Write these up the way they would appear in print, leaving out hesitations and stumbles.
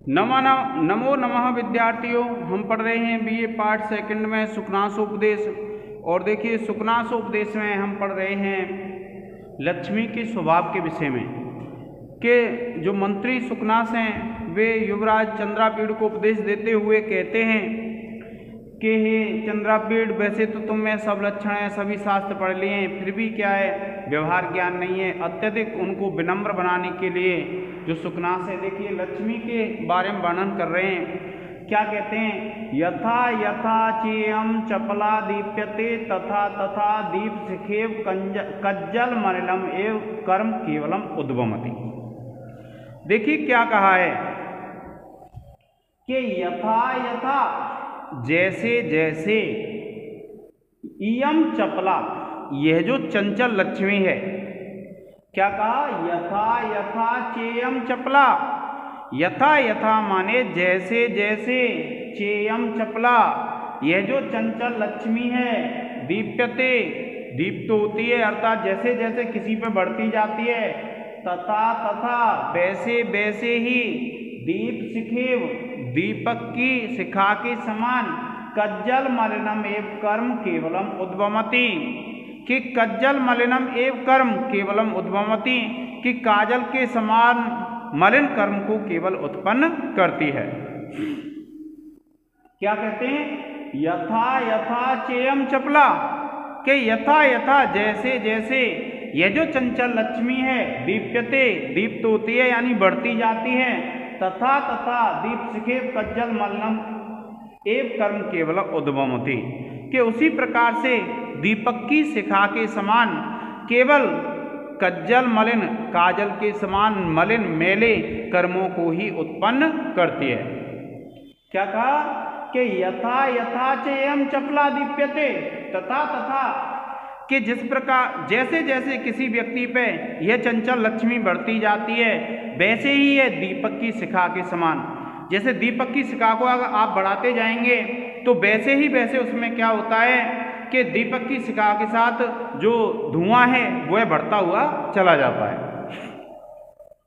नमो नमः विद्यार्थियों, हम पढ़ रहे हैं बीए पार्ट सेकंड में सुकनासोपदेश। और देखिए, सुकनासोपदेश में हम पढ़ रहे हैं लक्ष्मी के स्वभाव के विषय में। कि जो मंत्री सुकनास हैं वे युवराज चंद्रापीड़ को उपदेश देते हुए कहते हैं कि हे चंद्रापीड़, वैसे तो तुम में सब लक्षण हैं, सभी शास्त्र पढ़ लिए हैं, फिर भी क्या है, व्यवहार ज्ञान नहीं है। अत्यधिक उनको विनम्र बनाने के लिए जो सुकनास है, देखिए लक्ष्मी के बारे में वर्णन कर रहे हैं। क्या कहते हैं, यथा यथा चेयम चपला दीप्यते तथा तथा दीप शिखेव कज्जल मलिनम एव कर्म केवलम उद्भवति। देखिए क्या कहा है कि यथा यथा, जैसे जैसे, इयम चपला, यह जो चंचल लक्ष्मी है, क्या कहा, यथा यथा चेयम चपला। यथा यथा माने जैसे जैसे, चेयम चपला, यह जो चंचल लक्ष्मी है, दीप्यते, दीप्त होती है, अर्थात जैसे जैसे किसी पे बढ़ती जाती है, तथा तथा वैसे वैसे ही, दीप शिखेव, दीपक की शिखा के समान, कज्जल मलिनम एव कर्म केवलम उद्भवति, कि कज्जल मलिनम एव कर्म केवलम उद्भवति, कि काजल के समान मलिन कर्म को केवल उत्पन्न करती है। क्या कहते हैं, यथा यथा चेयम चपला, के यथा यथा जैसे जैसे, यह जो चंचल लक्ष्मी है, दीप्यते, दीप्त होती है यानी बढ़ती जाती है, तथा तथा दीप शिखे कज्जल मलिनम एव कर्म केवल उद्भवति, कि उसी प्रकार से दीपक की शिखा के समान केवल कज्जल मलिन, काजल के समान मलिन मेले कर्मों को ही उत्पन्न करती है। क्या कहा कि यथा यथा चेयम चपला दीप्यते, तथा तथा, कि जिस प्रकार जैसे जैसे किसी व्यक्ति पे यह चंचल लक्ष्मी बढ़ती जाती है, वैसे ही यह दीपक की शिखा के समान, जैसे दीपक की शिखा को अगर आप बढ़ाते जाएंगे तो वैसे ही वैसे उसमें क्या होता है कि दीपक की शिखा के साथ जो धुआं है वह बढ़ता हुआ चला जाता है।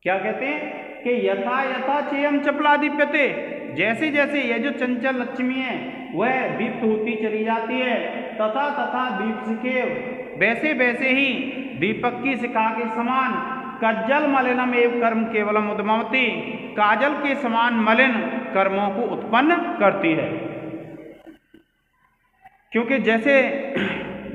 क्या कहते हैं कि यथा यथा चेयम चपला दीप्यते, जैसे जैसे यह जो चंचल लक्ष्मी है वह दीप्त होती चली जाती है, तथा तथा दीप शिखेव, वैसे वैसे ही दीपक की शिखा के समान, कज्जल मलिनम एव कर्म केवलम उद्भवति, काजल के समान मलिन कर्मों को उत्पन्न करती है। क्योंकि जैसे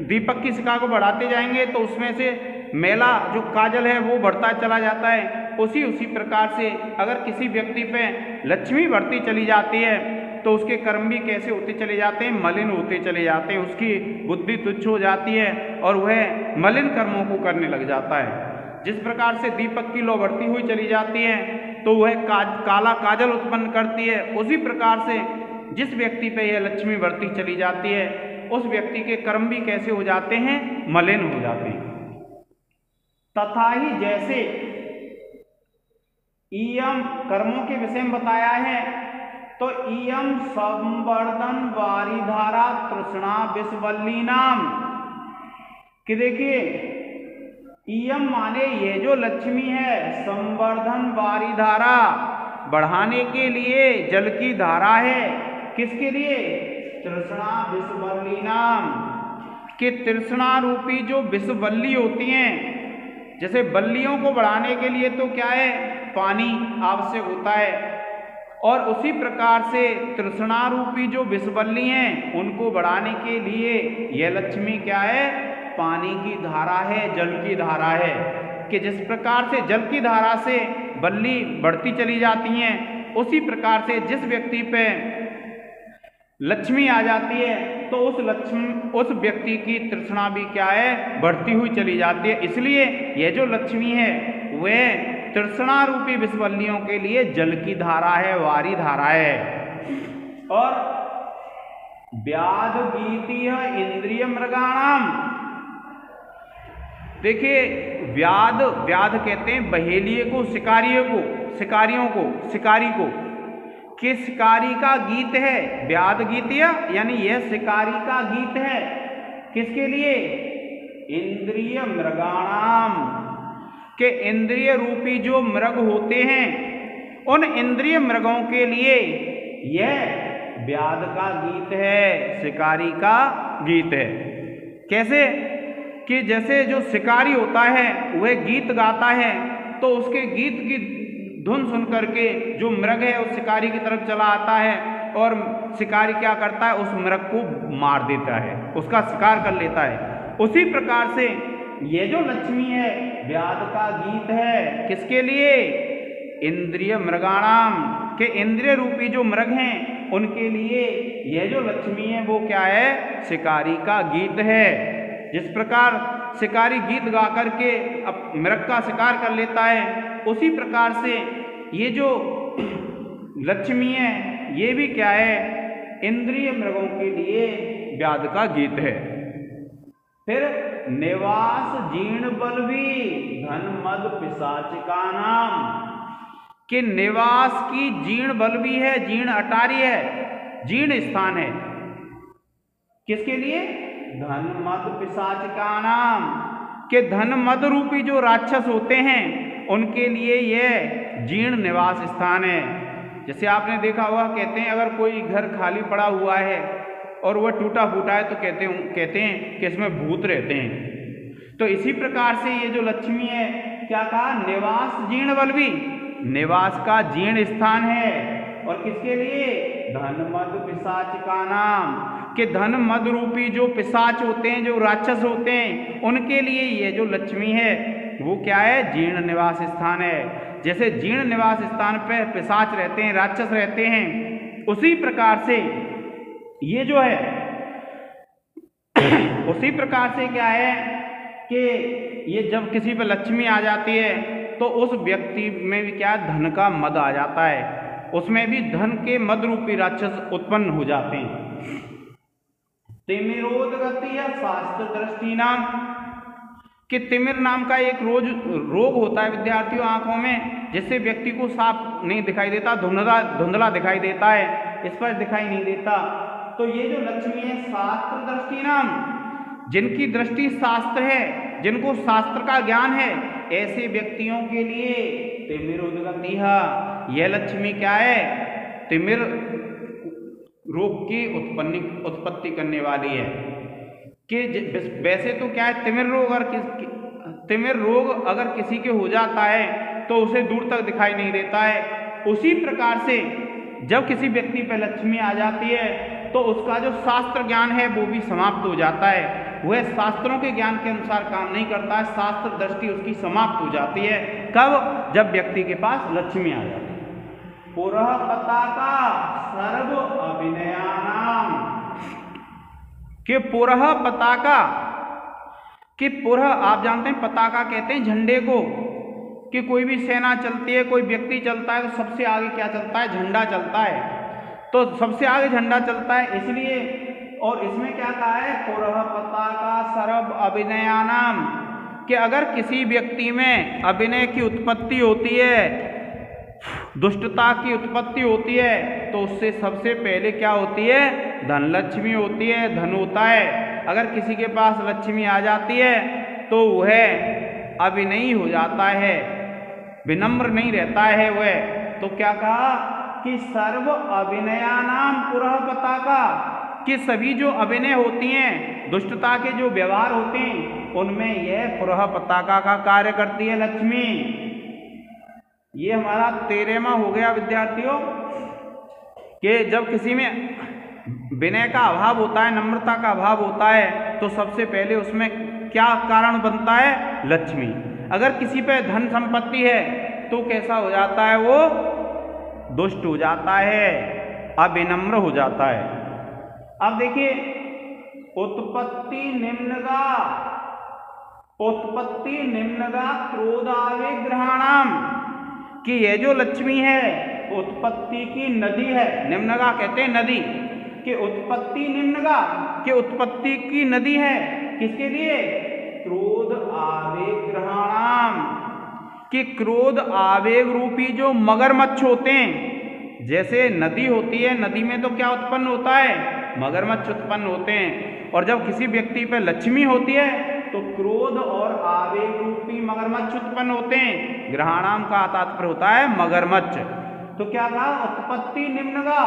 दीपक की शिखा को बढ़ाते जाएंगे तो उसमें से मैला जो काजल है वो बढ़ता चला जाता है। उसी प्रकार से अगर किसी व्यक्ति पे लक्ष्मी बढ़ती चली जाती है तो उसके कर्म भी कैसे होते चले जाते हैं, मलिन होते चले जाते हैं, उसकी बुद्धि तुच्छ हो जाती है और वह मलिन कर्मों को करने लग जाता है। जिस प्रकार से दीपक की लौ बढ़ती हुई चली जाती है तो वह काला काजल उत्पन्न करती है, उसी प्रकार से जिस व्यक्ति पे यह लक्ष्मी बढ़ती चली जाती है उस व्यक्ति के कर्म भी कैसे हो जाते हैं, मलिन हो जाते हैं। तथा ही जैसे, इयम कर्मों के विषय में बताया है, तो इयम संवर्धन वारिधारा तृष्णा विषवल्ली नाम, कि देखिए इयम माने ये जो लक्ष्मी है, संवर्धन वारिधारा, बढ़ाने के लिए जल की धारा है, किसके लिए, तृष्णा विषवल्ली नाम, कि तृष्णा रूपी जो विषवल्ली होती हैं, जैसे बल्लियों को बढ़ाने के लिए तो क्या है, पानी आवश्यक होता है, और उसी प्रकार से तृष्णा रूपी जो विषवल्ली हैं उनको बढ़ाने के लिए यह लक्ष्मी क्या है, पानी की धारा है, जल की धारा है। कि जिस प्रकार से जल की धारा से बल्ली बढ़ती चली जाती हैं, उसी प्रकार से जिस व्यक्ति पे लक्ष्मी आ जाती है तो उस व्यक्ति की तृष्णा भी क्या है, बढ़ती हुई चली जाती है। इसलिए यह जो लक्ष्मी है वह तृष्णा रूपी विषवल्लियों के लिए जल की धारा है, वारी धारा है। और व्याध गीतीय इंद्रिय मृगाणाम, देखिए व्याध, व्याध कहते हैं बहेलिए को, शिकारियों को, शिकारी को, कि शिकारी का गीत है, व्याध गीतीय यानी यह शिकारी का गीत है, किसके लिए, इंद्रिय मृगाणाम, के इंद्रिय रूपी जो मृग होते हैं उन इंद्रिय मृगों के लिए यह व्याध का गीत है, शिकारी का गीत है। कैसे कि जैसे जो शिकारी होता है वह गीत गाता है, तो उसके गीत की धुन सुन करके जो मृग है उस शिकारी की तरफ चला आता है और शिकारी क्या करता है, उस मृग को मार देता है, उसका शिकार कर लेता है। उसी प्रकार से ये जो लक्ष्मी है व्याध का गीत है, किसके लिए? इंद्रिय मृगाणाम, के इंद्रिय रूपी जो मृग हैं उनके लिए यह जो लक्ष्मी है वो क्या है? शिकारी का गीत है। जिस प्रकार शिकारी गीत गा करके अब मृग का शिकार कर लेता है, उसी प्रकार से ये जो लक्ष्मी है ये भी क्या है? इंद्रिय मृगों के लिए व्याध का गीत है। फिर निवास जीर्ण बलवी धन मद पिशाचिका नाम, कि निवास की जीर्ण बलवी है, जीर्ण अटारी है, जीर्ण स्थान है, किसके लिए? धन मद पिशाचिका नाम, के धन मद रूपी जो राक्षस होते हैं उनके लिए यह जीर्ण निवास स्थान है। जैसे आपने देखा होगा, कहते हैं अगर कोई घर खाली पड़ा हुआ है और वह टूटा फूटा है तो कहते हैं कि इसमें भूत रहते हैं। तो इसी प्रकार से ये जो लक्ष्मी है क्या कहा? निवास जीर्ण बलवी, निवास का जीर्ण स्थान है। और किसके लिए? धन मद पिशाचिका नाम, कि धन मद रूपी जो पिशाच होते हैं, जो राक्षस होते हैं, उनके लिए ये जो लक्ष्मी है वो क्या है? जीर्ण निवास स्थान है। जैसे जीर्ण निवास स्थान पे पिशाच रहते हैं, राक्षस रहते हैं, उसी प्रकार से ये जो है उसी प्रकार से क्या है कि ये जब किसी पे लक्ष्मी आ जाती है तो उस व्यक्ति में भी क्या धन का मद आ जाता है, उसमें भी धन के मद रूपी राक्षस उत्पन्न हो जाते हैं। तिमिरोदगति या शास्त्र दृष्टि नाम, कि तिमिर नाम का एक रोग होता है विद्यार्थियों आंखों में, जिससे व्यक्ति को साफ नहीं दिखाई देता, धुंधला दिखाई देता है, स्पष्ट दिखाई नहीं देता। तो ये जो लक्ष्मी है शास्त्र दृष्टि नाम, जिनकी दृष्टि शास्त्र है, जिनको शास्त्र का ज्ञान है, ऐसे व्यक्तियों के लिए तिमिर उद्गति है। यह लक्ष्मी क्या है? तिमिर रोग की उत्पत्ति करने वाली है। कि वैसे तो क्या है, तिमिर रोग अगर किसी के हो जाता है तो उसे दूर तक दिखाई नहीं देता है। उसी प्रकार से जब किसी व्यक्ति पर लक्ष्मी आ जाती है तो उसका जो शास्त्र ज्ञान है वो भी समाप्त हो जाता है, वह शास्त्रों के ज्ञान के अनुसार काम नहीं करता है, शास्त्र दृष्टि उसकी समाप्त हो जाती है। कब? जब व्यक्ति के पास लक्ष्मी आ जाती है। पुरः पताका सर्व अभिनयानाम, कि पुरः पताका, कि पुरः आप जानते हैं पताका कहते हैं झंडे को, कि कोई भी सेना चलती है, कोई व्यक्ति चलता है तो सबसे आगे क्या चलता है? झंडा चलता है। तो सबसे आगे झंडा चलता है इसलिए, और इसमें क्या कहा है? पुरः पताका सर्व अभिनयानाम, कि अगर किसी व्यक्ति में अभिनय की उत्पत्ति होती है, दुष्टता की उत्पत्ति होती है, तो उससे सबसे पहले क्या होती है? धन लक्ष्मी होती है, धन होता है। अगर किसी के पास लक्ष्मी आ जाती है तो वह अभिनयी हो जाता है, विनम्र नहीं रहता है वह। तो क्या कहा कि सर्व अभिनयानाम पुरः पताका, कि सभी जो अभिनय होती हैं, दुष्टता के जो व्यवहार होते हैं, उनमें यह पुरः पताका का कार्य करती है लक्ष्मी। ये हमारा 13वां हो गया विद्यार्थियों, कि जब किसी में विनय का अभाव होता है, नम्रता का अभाव होता है, तो सबसे पहले उसमें क्या कारण बनता है? लक्ष्मी। अगर किसी पे धन संपत्ति है तो कैसा हो जाता है? वो दुष्ट हो जाता है, अविनम्र हो जाता है। अब देखिए, उत्पत्ति निम्नगा क्रोधाविग्रहाणाम, कि ये जो लक्ष्मी है उत्पत्ति की नदी है। निम्नगा कहते हैं नदी, कि उत्पत्ति निम्नगा, कि उत्पत्ति की नदी है किसके लिए? क्रोध आवेग्रहाणाम, कि क्रोध आवेग रूपी जो मगरमच्छ होते हैं, जैसे नदी होती है, नदी में तो क्या उत्पन्न होता है? मगरमच्छ उत्पन्न होते हैं। और जब किसी व्यक्ति पर लक्ष्मी होती है तो क्रोध और आवेग रूपी मगरमच्छ उत्पन्न होते हैं। ग्रहाणाम का तात्पर्य होता है मगरमच्छ। तो क्या कहा, उत्पत्ति निम्नगा,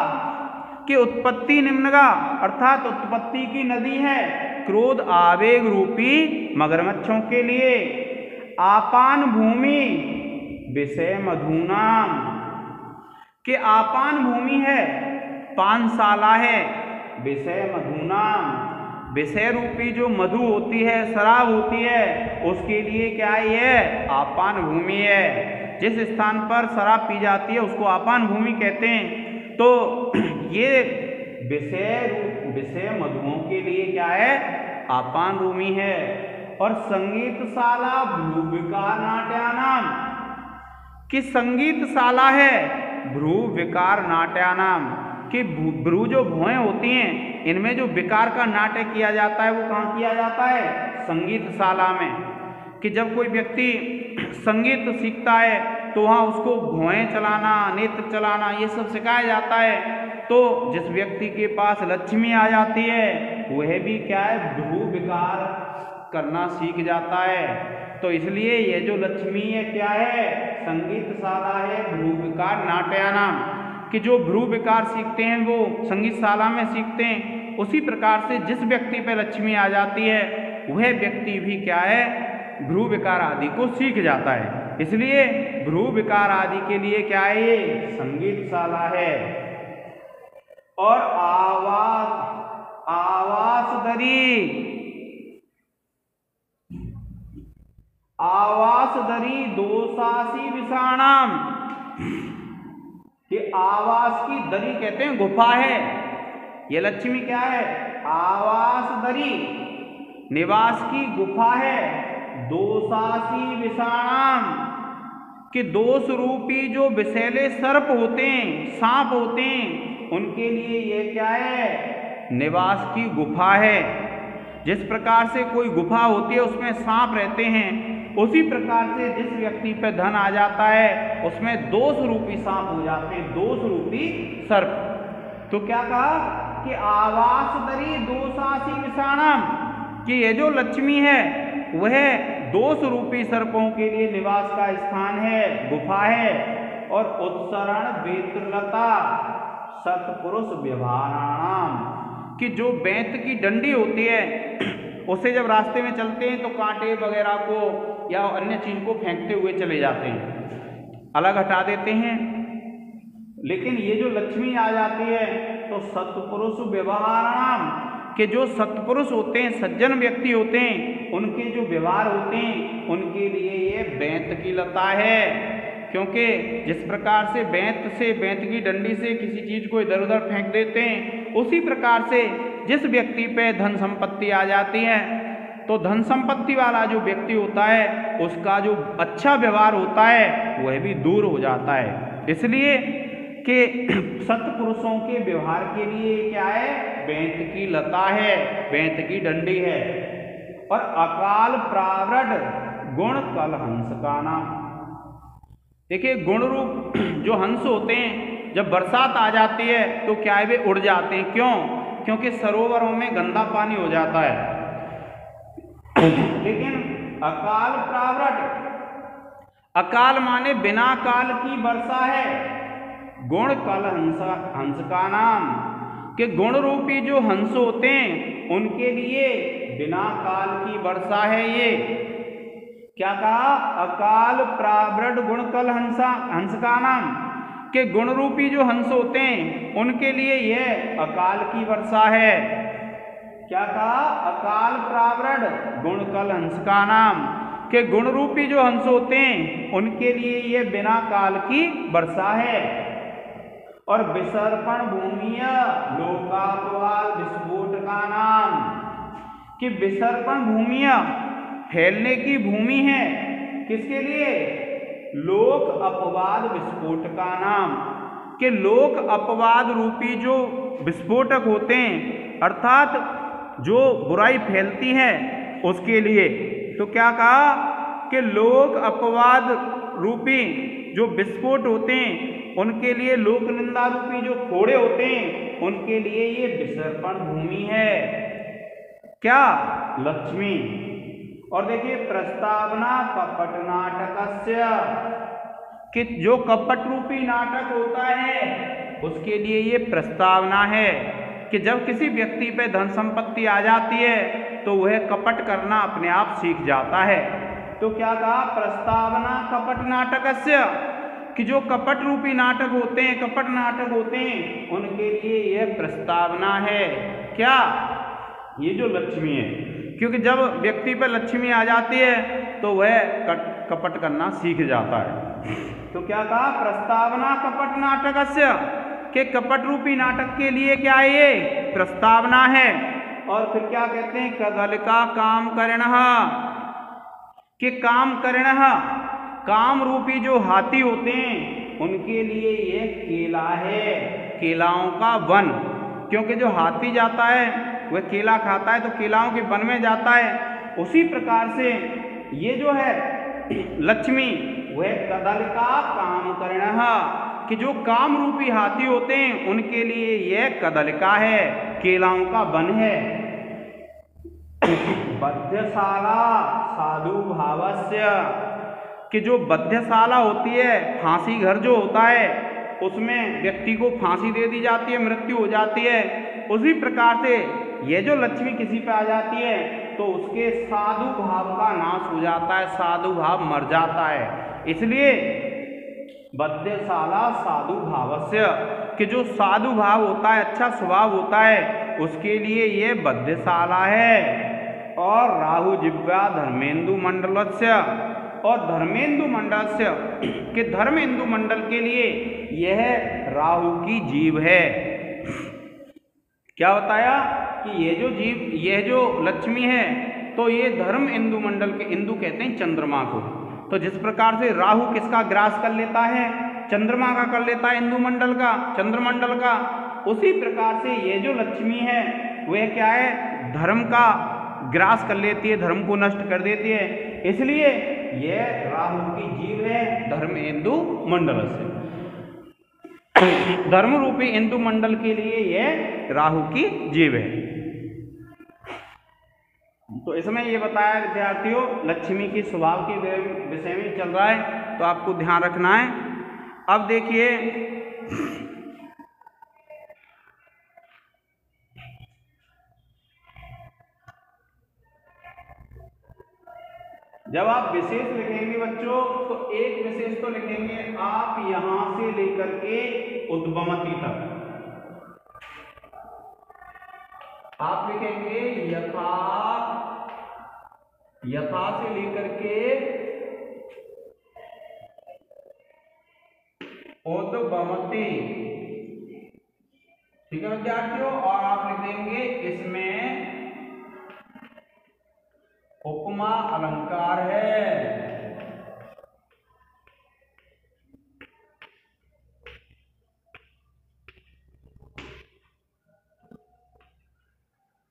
कि उत्पत्ति निम्नगा अर्थात उत्पत्ति की नदी है क्रोध आवेग रूपी मगरमच्छों के लिए। आपान भूमि विषय मधुनाम, कि आपान भूमि है, पानशाला है, विषय मधुनाम, विषय रूपी जो मधु होती है, शराब होती है, उसके लिए क्या है, आपान भूमि है। जिस स्थान पर शराब पी जाती है उसको आपान भूमि कहते हैं। तो ये विषय मधुओं के लिए क्या है, आपान भूमि है। और संगीतशाला भ्रू विकार नाट्यानाम, कि संगीतशाला है भ्रू विकार नाट्यानाम, कि भ्रू जो भुएं होती हैं इनमें जो विकार का नाट्य किया जाता है वो कहाँ किया जाता है, संगीतशाला में। कि जब कोई व्यक्ति संगीत सीखता है तो वहाँ उसको भुएं चलाना, नेत्र चलाना, ये सब सिखाया जाता है। तो जिस व्यक्ति के पास लक्ष्मी आ जाती है वह भी क्या है, भ्रू विकार करना सीख जाता है। तो इसलिए ये जो लक्ष्मी है क्या है, संगीतशाला है भ्रू विकार नाट्यानाम, कि जो भ्रू विकार सीखते हैं वो संगीतशाला में सीखते हैं। उसी प्रकार से जिस व्यक्ति पे लक्ष्मी आ जाती है वह व्यक्ति भी क्या है, भ्रू विकार आदि को सीख जाता है। इसलिए भ्रू विकार आदि के लिए क्या है, ये संगीतशाला है। और आवासदरी दोषासी विषाणाम, कि आवास की दरी कहते हैं गुफा है, ये लक्ष्मी क्या है, आवासदरी निवास की गुफा है। दोषासी विषाणाम, कि दोष रूपी जो विषैले सर्प होते हैं, सांप होते हैं, उनके लिए ये क्या है, निवास की गुफा है। जिस प्रकार से कोई गुफा होती है उसमें सांप रहते हैं, उसी प्रकार से जिस व्यक्ति पे धन आ जाता है उसमें दोष रूपी सांप हो जाते हैं, दोष रूपी सर्प। तो क्या कहा कि आवासदरी दोषासी विषाणाम, कि ये जो लक्ष्मी है वह दोष रूपी सर्पों के लिए निवास का स्थान है, गुफा है। और उत्सरण वेत्रलता सत्पुरुष व्यवहाराणाम, कि जो बेंत की डंडी होती है उसे जब रास्ते में चलते हैं तो कांटे वगैरह को या अन्य चीज को फेंकते हुए चले जाते हैं, अलग हटा देते हैं। लेकिन ये जो लक्ष्मी आ जाती है तो सत्पुरुष व्यवहाराणाम, कि जो सत्पुरुष होते हैं, सज्जन व्यक्ति होते हैं, उनके जो व्यवहार होते हैं उनके लिए ये बेंत की लता है। क्योंकि जिस प्रकार से बेंत की डंडी से किसी चीज को इधर उधर फेंक देते हैं, उसी प्रकार से जिस व्यक्ति पे धन संपत्ति आ जाती है तो धन संपत्ति वाला जो व्यक्ति होता है उसका जो अच्छा व्यवहार होता है वह भी दूर हो जाता है। इसलिए कि सत्पुरुषों के व्यवहार के लिए क्या है, बेंत की लता है, बेंत की डंडी है। और अकाल प्रावृड गुण कल हंस का नाम, देखिए गुण रूप जो हंस होते हैं जब बरसात आ जाती है तो क्या है, वे उड़ जाते हैं। क्यों? क्योंकि सरोवरों में गंदा पानी हो जाता है। लेकिन अकाल प्रावृड, अकाल माने बिना काल की वर्षा है, गुण कल हंस का नाम, कि गुण रूपी जो हंस होते हैं उनके लिए बिना काल की वर्षा है। ये क्या कहा, अकाल प्रावृड गुण कल हंस का नाम, के गुण रूपी जो हंस होते हैं उनके लिए यह अकाल की वर्षा है। क्या कहा, अकाल प्रावृड गुण कल हंस का नाम, के गुण रूपी जो हंस होते हैं उनके लिए यह बिना काल की वर्षा है। और विसर्पण भूमिय लोकापवाद विस्फोट का नाम, कि विसर्पण भूमिय फैलने की भूमि है, किसके लिए, लोक अपवाद विस्फोट का नाम, कि लोक अपवाद रूपी जो विस्फोटक होते हैं अर्थात जो बुराई फैलती है उसके लिए। तो क्या कहा कि लोक अपवाद रूपी जो विस्फोट होते हैं उनके लिए, लोक निंदा रूपी जो फोड़े होते हैं उनके लिए ये विसर्पण भूमि है। क्या, लक्ष्मी। और देखिए प्रस्तावना कपट नाटकस्य, कि जो कपट रूपी नाटक होता है उसके लिए ये प्रस्तावना है कि जब किसी व्यक्ति पे धन संपत्ति आ जाती है तो वह कपट करना अपने आप सीख जाता है। तो क्या कहा, प्रस्तावना कपट नाटकस्य, कि जो कपट रूपी नाटक होते हैं, कपट नाटक होते हैं, उनके लिए यह प्रस्तावना है। क्या, ये जो लक्ष्मी है, क्योंकि जब व्यक्ति पर लक्ष्मी आ जाती है तो वह कपट करना सीख जाता है। तो क्या कहा, प्रस्तावना कपट नाटकस्य, के कपट रूपी नाटक के लिए क्या है, ये प्रस्तावना है। और फिर क्या कहते हैं, कदलिका काम करणः, कि काम करणः, काम रूपी जो हाथी होते हैं उनके लिए ये केला है, केलाओं का वन, क्योंकि जो हाथी जाता है वह केला खाता है तो केलाओं के वन में जाता है। उसी प्रकार से ये जो है लक्ष्मी वह कदलिका काम करणः, कि जो काम रूपी हाथी होते हैं उनके लिए यह कदलिका है, केलाओं का वन है। बध्यशाला साधु भावस्य, कि जो बध्यशाला होती है, फांसी घर जो होता है, उसमें व्यक्ति को फांसी दे दी जाती है, मृत्यु हो जाती है। उसी प्रकार से ये जो लक्ष्मी किसी पे आ जाती है तो उसके साधु भाव का नाश हो जाता है, साधु भाव मर जाता है। इसलिए बध्यशाला साधु भावस्य, कि जो साधु भाव होता है, अच्छा स्वभाव होता है, उसके लिए ये बध्यशाला है। और राहु जिह्वा धर्मेंदु मंडलस्य, और धर्मेंदु मंडलस्य, कि धर्मेंदु मंडल के लिए यह राहु की जीभ है। क्या बताया कि ये जो जीव, यह जो लक्ष्मी है, तो ये धर्म इंदु मंडल के, इंदु कहते हैं चंद्रमा को। तो जिस प्रकार से राहु किसका ग्रास कर लेता है, चंद्रमा का कर लेता है, इंदु मंडल का, चंद्रमंडल का, उसी प्रकार से ये जो लक्ष्मी है वह क्या है, धर्म का ग्रास कर लेती है, धर्म को नष्ट कर देती है। इसलिए यह राहु की जीव है धर्म इंदु मंडल से। धर्म रूपी इंदु मंडल के लिए यह राहु की जीव है। तो इसमें ये बताया विद्यार्थियों, लक्ष्मी की स्वभाव के विषय में चल रहा है, तो आपको ध्यान रखना है। अब देखिए, जब आप विशेष लिखेंगे बच्चों, तो एक विशेष तो लिखेंगे आप यहां से लेकर के उद्गमति तक। आप लिखेंगे यथा, यथा से लेकर के उद्गमति, ठीक है विद्यार्थियों। और आप लिखेंगे इसमें उपमा अलंकार है।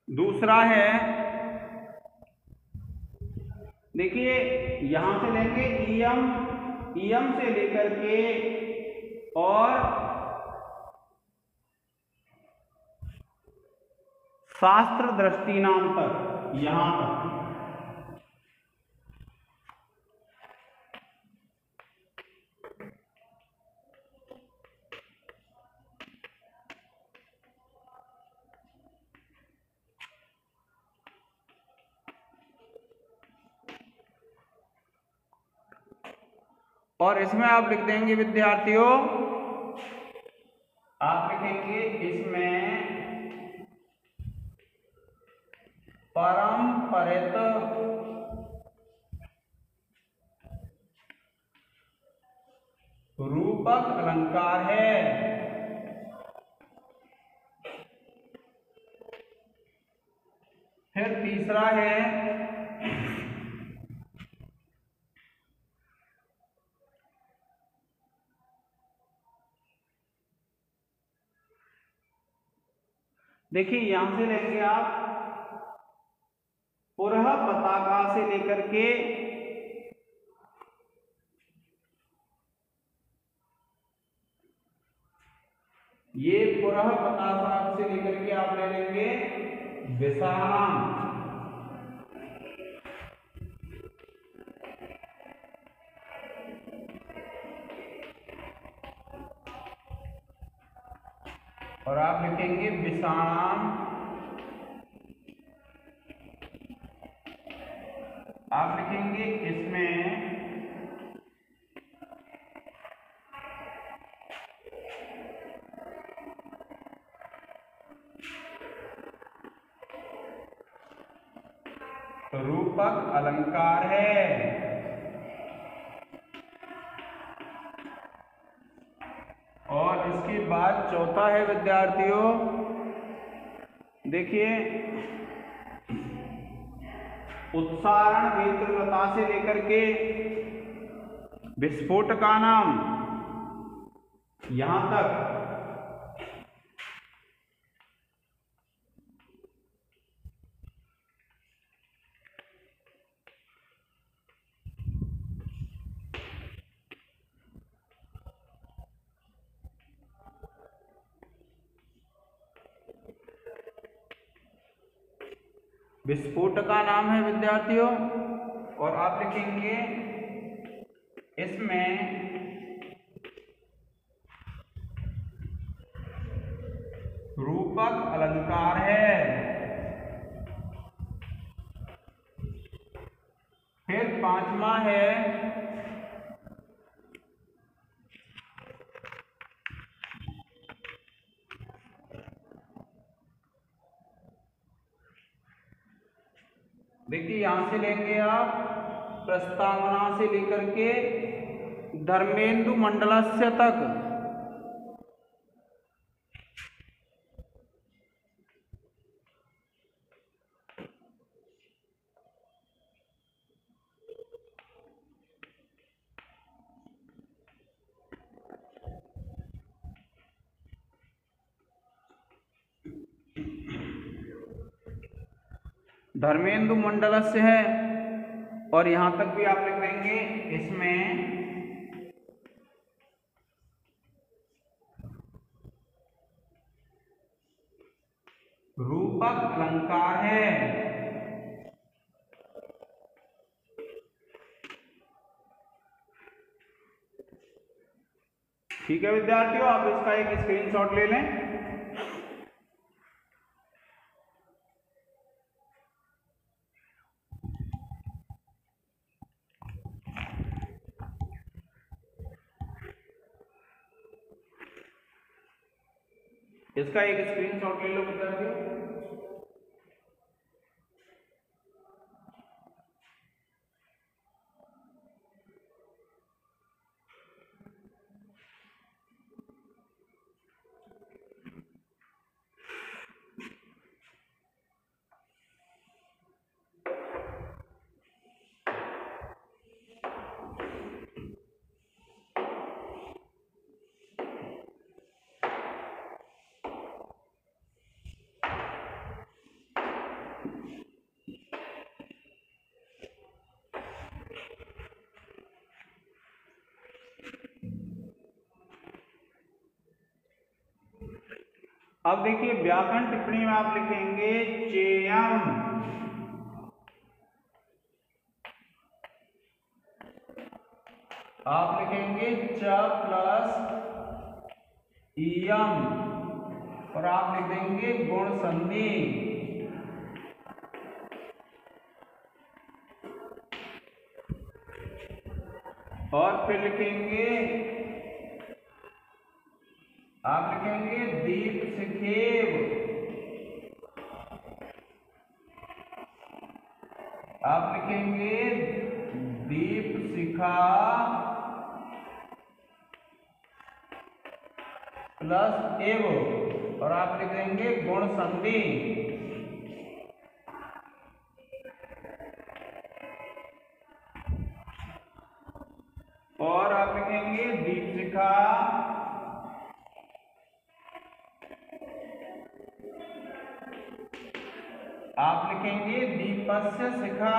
दूसरा है, देखिए यहां से लेंगे इयम, इयम से लेकर के और शास्त्र दृष्टि नाम तक, यहां तक। और इसमें आप लिख देंगे विद्यार्थियों, आप लिखेंगे इसमें परंपरित रूपक अलंकार है। फिर तीसरा है, देखिए यहां से लेंगे आप पुरः पताका से लेकर के ये पुरः पताका से लेकर के आप ले लेंगे विषाणाम, और आप लिखेंगे विषाणाम। आप लिखेंगे इसमें रूपक अलंकार है। और इसके बाद चौथा है विद्यार्थियों, देखिए उत्सारण वेत्रलता से लेकर के विस्फोट का नाम यहां तक विस्फोट का नाम है विद्यार्थियों। और आप लिखेंगे इसमें रूपक अलंकार है। फिर पांचवा है देखिए, यहां से लेंगे आप प्रस्तावना से लेकर के धर्मेंदु मंडलस्य तक। धर्मेंदु मंडलस्य है। और यहां तक भी आप लिख देंगे इसमें रूपक अलंकार है। ठीक है विद्यार्थियों, आप इसका एक स्क्रीनशॉट ले लें। इसका एक स्क्रीनशॉट ले लो विद्यार्थियों। अब देखिए व्याकरण टिप्पणी में आप लिखेंगे चेयम। आप लिखेंगे च प्लस इयम। और आप लिख देंगे गुण संधि। और फिर लिखेंगे, आप लिखेंगे दीप शिखेव। आप लिखेंगे दीप शिखा प्लस एव। और आप लिख देंगे गुण संधि। और आप लिखेंगे दीप शिखा आप लिखेंगे दीपस्य शिखा।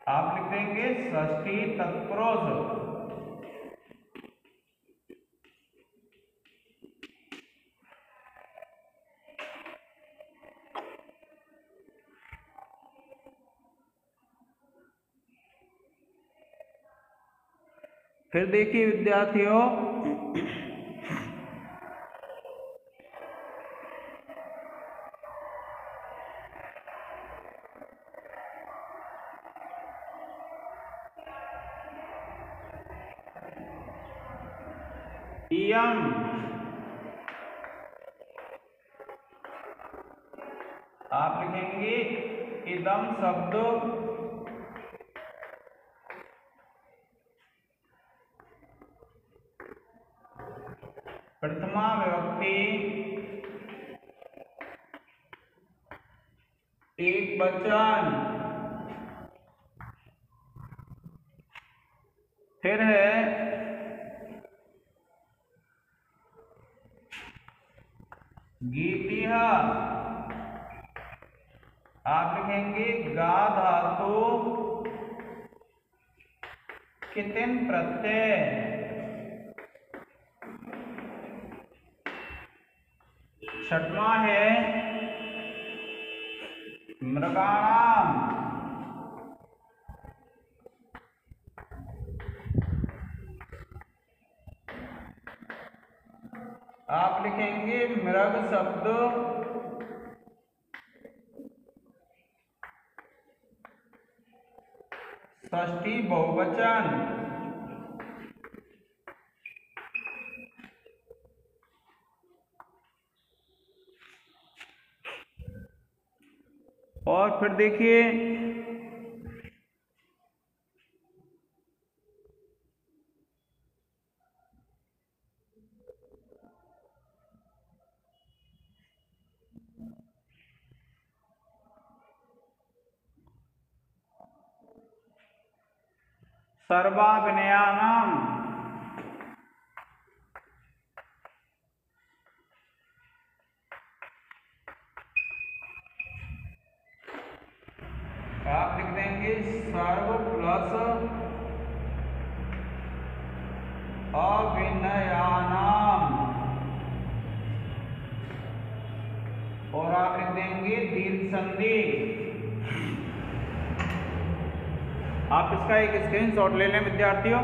आप लिख देंगे षष्ठी तत्पुरुष। फिर देखिए विद्यार्थियों, इयम आप लिखेंगे इदम शब्द प्रथमा विभक्ति एक वचन। फिर है गीतिह, आप लिखेंगे गा धातु कितिन प्रत्यय। छठवां है मृगाणाम, आप लिखेंगे मृग शब्द षष्ठी बहुवचन। और फिर देखिए सर्वाभिनयानाम, आप लिख देंगे सर्व प्लस अभिनयानाम, और आप लिख देंगे दीर्घ संधि। आप इसका एक स्क्रीनशॉट ले लें विद्यार्थियों।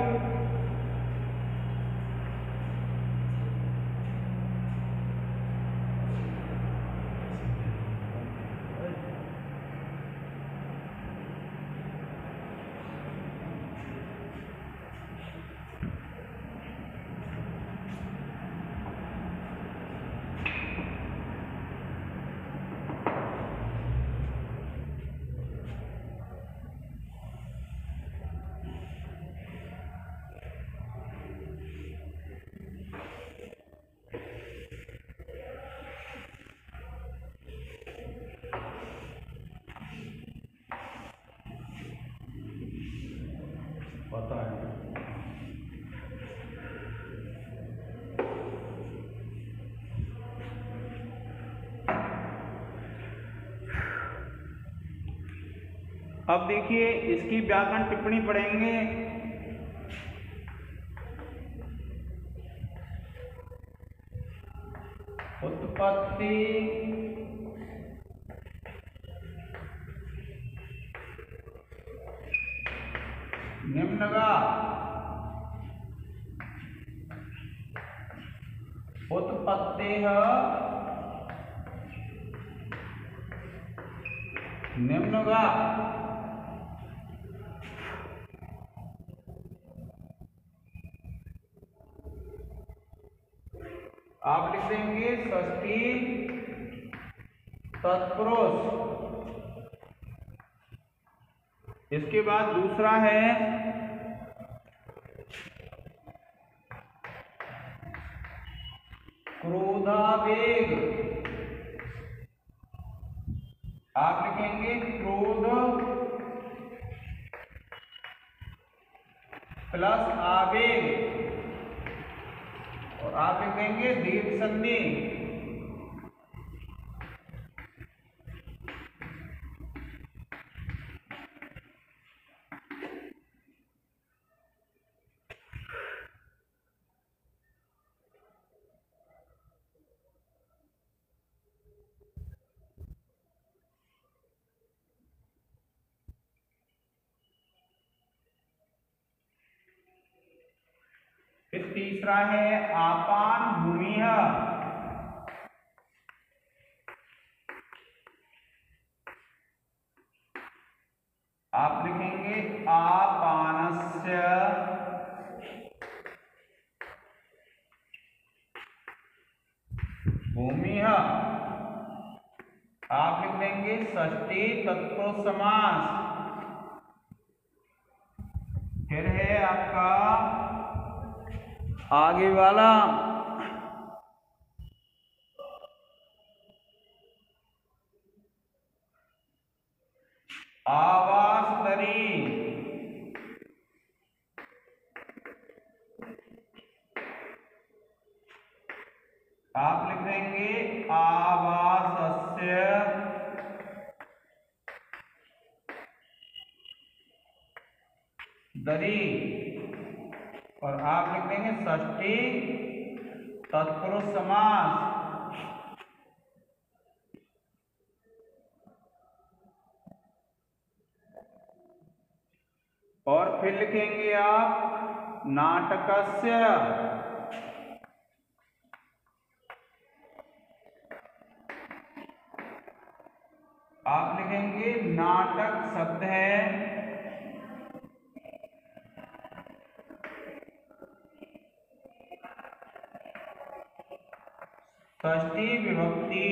पता है अब देखिए इसकी व्याकरण टिप्पणी पढ़ेंगे। उत्पत्ति निम्नगा, उत्पत्तेः निम्नगा, आप लिख देंगे षष्ठी तत्पुरुष। इसके बाद दूसरा है क्रोधावेग, आप लिखेंगे क्रोध प्लस आवेग, और आप लिखेंगे दीर्घ संधि। तीसरा है आपान भूमिः। आप लिखेंगे आपानस्य भूमिः। आप लिख देंगे षष्ठी तत्पुरुष समास। फिर है आपका आगे वाला आवासदरी। आप लिख देंगे आवासस्य दरी। और आप लिख देंगे षष्ठी तत्पुरुष समास। और फिर लिखेंगे आप नाटकस्य। आप लिखेंगे नाटक शब्द है षष्ठी विभक्ति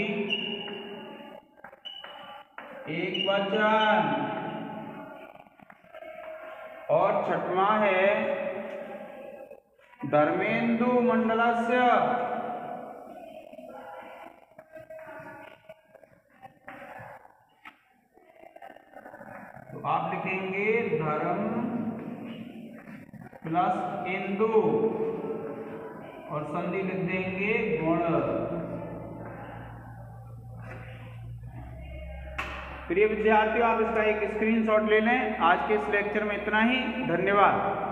एकवचन। और छठवां है धर्मेंदु मंडलस्य। तो आप लिखेंगे धर्म प्लस इंदु और संधि लिख देंगे गुण। प्रिय विद्यार्थियों, आप इसका एक स्क्रीनशॉट ले लें। आज के इस लेक्चर में इतना ही। धन्यवाद।